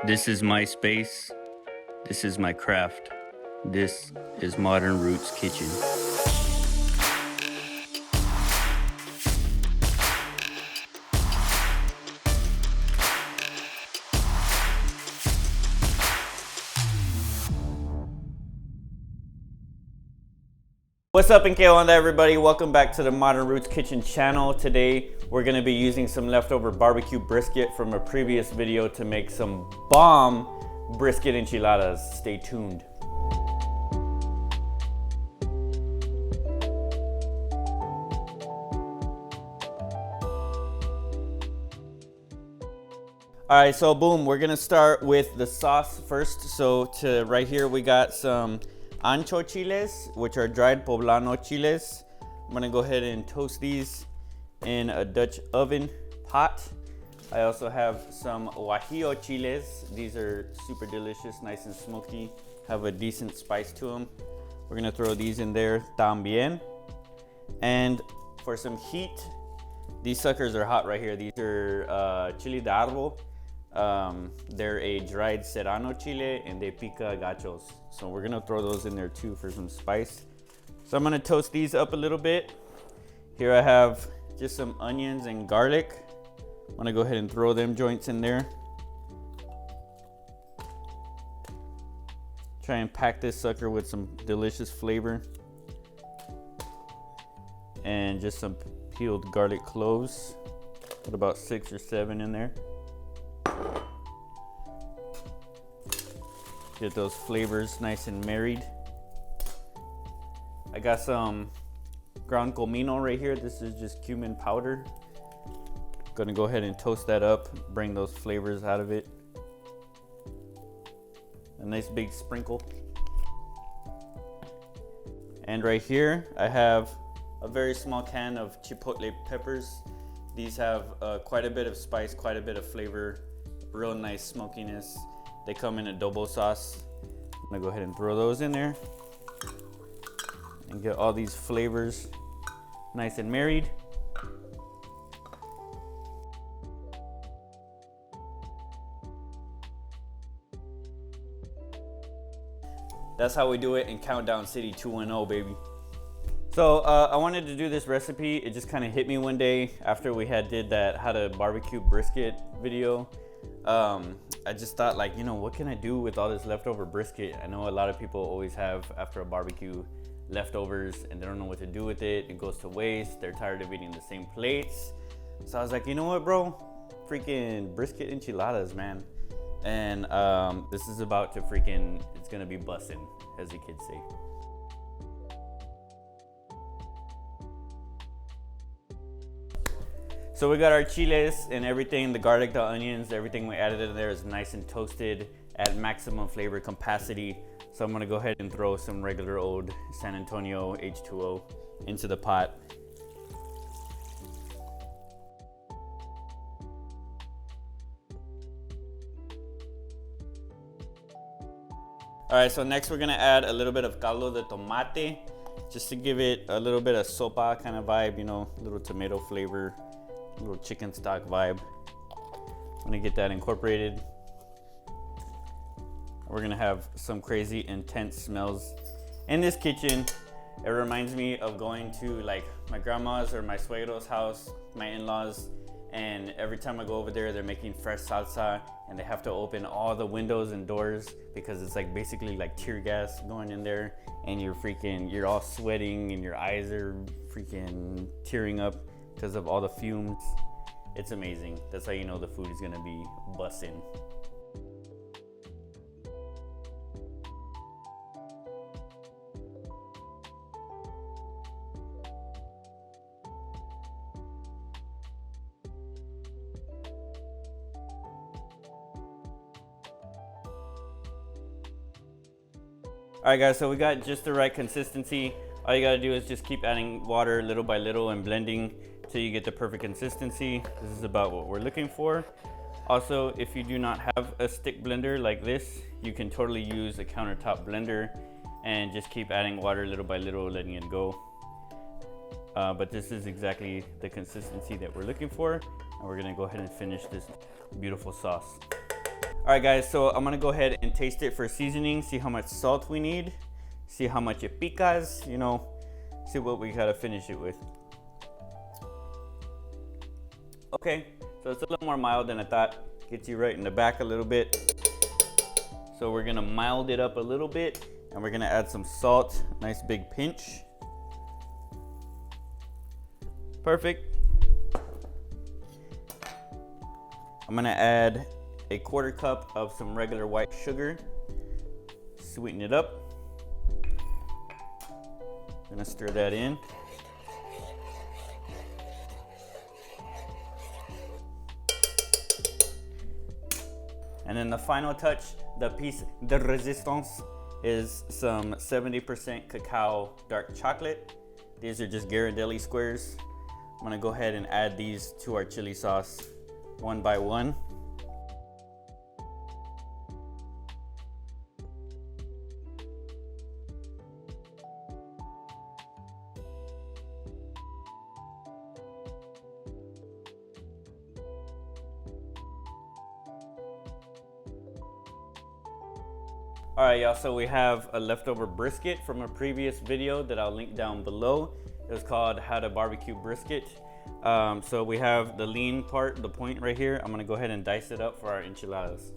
This is my space. This is my craft. This is Modern Roots Kitchen. What's up and on everybody? Welcome back to the Modern Roots Kitchen channel. Today we're going to be using some leftover barbecue brisket from a previous video to make some bomb brisket enchiladas. Stay tuned. Alright, so boom, we're going to start with the sauce first. So to right here we got some ancho chiles, which are dried poblano chiles. I'm gonna go ahead and toast these in a Dutch oven pot. I also have some guajillo chiles. These are super delicious, nice and smoky, have a decent spice to them. We're gonna throw these in there también. And for some heat, these suckers are hot right here. These are chile de árbol. They're a dried serrano chile and they pica gachos. So we're gonna throw those in there too for some spice. So I'm gonna toast these up a little bit. Here I have just some onions and garlic. I'm gonna go ahead and throw them joints in there. Try and pack this sucker with some delicious flavor. And just some peeled garlic cloves. Put about 6 or 7 in there. Get those flavors nice and married. I got some ground comino right here. This is just cumin powder. Gonna go ahead and toast that up, bring those flavors out of it. A nice big sprinkle. And right here, I have a very small can of chipotle peppers. These have quite a bit of spice, quite a bit of flavor, real nice smokiness. They come in adobo sauce. I'm gonna go ahead and throw those in there and get all these flavors nice and married. That's how we do it in Countdown City 2.0, baby. So I wanted to do this recipe. It just kind of hit me one day after we did that how to barbecue brisket video. I just thought, like, you know, what can I do with all this leftover brisket? I know a lot of people always have, after a barbecue, leftovers and they don't know what to do with it. It goes to waste. They're tired of eating the same plates. So I was like, you know what, bro? Freaking brisket enchiladas, man. And this is about to freaking, it's gonna be bussin', as the kids say. So we got our chiles and everything, the garlic, the onions, everything we added in there is nice and toasted at maximum flavor capacity. So I'm gonna go ahead and throw some regular old San Antonio H2O into the pot. All right, so next we're gonna add a little bit of caldo de tomate, just to give it a little bit of sopa kind of vibe, you know, a little tomato flavor. Little chicken stock vibe. I'm gonna get that incorporated. We're gonna have some crazy intense smells in this kitchen. It reminds me of going to like my grandma's or my suegro's house, my in-laws, and every time I go over there, they're making fresh salsa and they have to open all the windows and doors because it's like basically like tear gas going in there, and you're all sweating and your eyes are freaking tearing up because of all the fumes. It's amazing. That's how you know the food is gonna be bussin'. All right, guys, so we got just the right consistency. All you gotta do is just keep adding water little by little and blending till you get the perfect consistency. This is about what we're looking for. Also, if you do not have a stick blender like this, you can totally use a countertop blender and just keep adding water little by little, letting it go. But this is exactly the consistency that we're looking for. And we're gonna go ahead and finish this beautiful sauce. All All right, guys, so I'm gonna go ahead and taste it for seasoning, see how much salt we need, see how much it picas, you know, see what we gotta finish it with. Okay, so it's a little more mild than I thought. Gets you right in the back a little bit. So we're gonna mild it up a little bit, and we're gonna add some salt, nice big pinch. Perfect. I'm gonna add a 1/4 cup of some regular white sugar, sweeten it up. Gonna stir that in. And then the final touch, the piece de resistance, is some 70% cacao dark chocolate. These are just Ghirardelli squares. I'm gonna go ahead and add these to our chili sauce one by one. All right, y'all, so we have a leftover brisket from a previous video that I'll link down below. It was called How to Barbecue Brisket. So we have the lean part, the point right here. I'm gonna go ahead and dice it up for our enchiladas.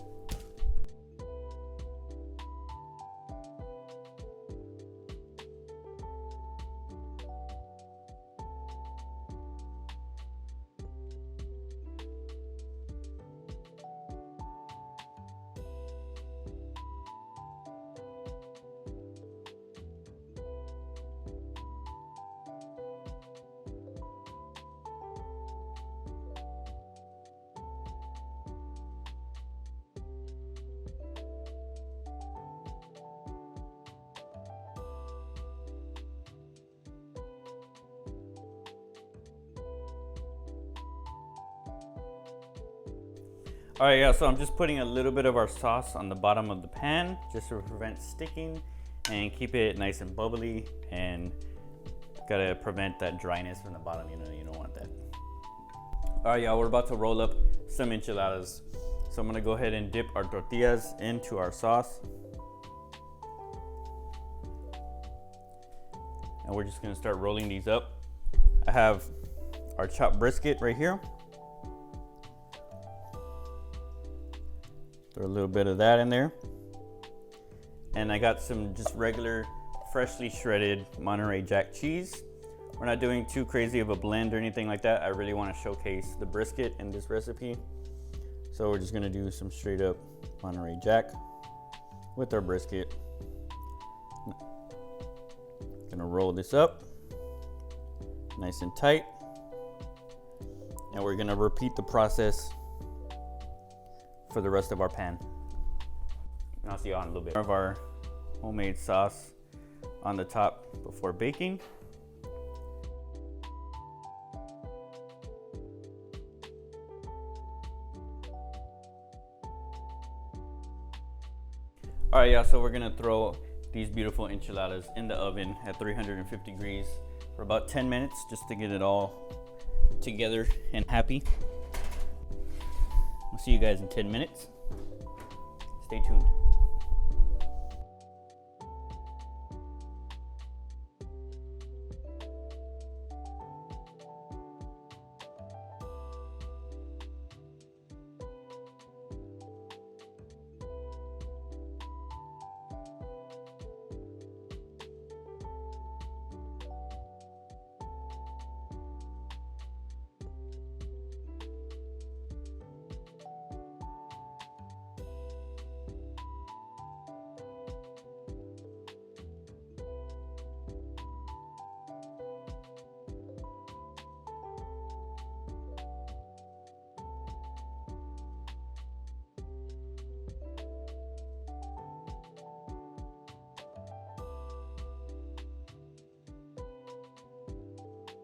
All right, yeah, so I'm just putting a little bit of our sauce on the bottom of the pan just to prevent sticking and keep it nice and bubbly, and gotta prevent that dryness from the bottom, you don't want that. All right, y'all, we're about to roll up some enchiladas. So I'm gonna go ahead and dip our tortillas into our sauce. And we're just gonna start rolling these up. I have our chopped brisket right here. Throw a little bit of that in there. And I got some just regular freshly shredded Monterey Jack cheese. We're not doing too crazy of a blend or anything like that. I really want to showcase the brisket in this recipe. So we're just gonna do some straight up Monterey Jack with our brisket. Gonna roll this up nice and tight. And we're gonna repeat the process for the rest of our pan. And I'll see you on a little bit. More of our homemade sauce on the top before baking. All right, yeah, so we're gonna throw these beautiful enchiladas in the oven at 350 degrees for about 10 minutes just to get it all together and happy. I'll see you guys in 10 minutes. Stay tuned.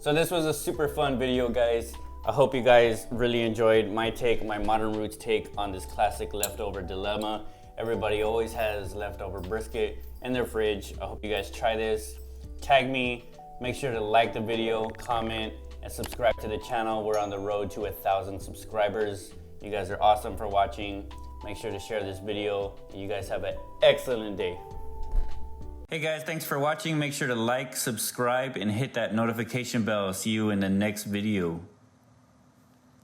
So this was a super fun video, guys. I hope you guys really enjoyed my take, my modern roots take on this classic leftover dilemma. Everybody always has leftover brisket in their fridge. I hope you guys try this. Tag me, make sure to like the video, comment, and subscribe to the channel. We're on the road to 1,000 subscribers. You guys are awesome for watching. Make sure to share this video. You guys have an excellent day. Hey guys, thanks for watching. Make sure to like, subscribe, and hit that notification bell. See you in the next video.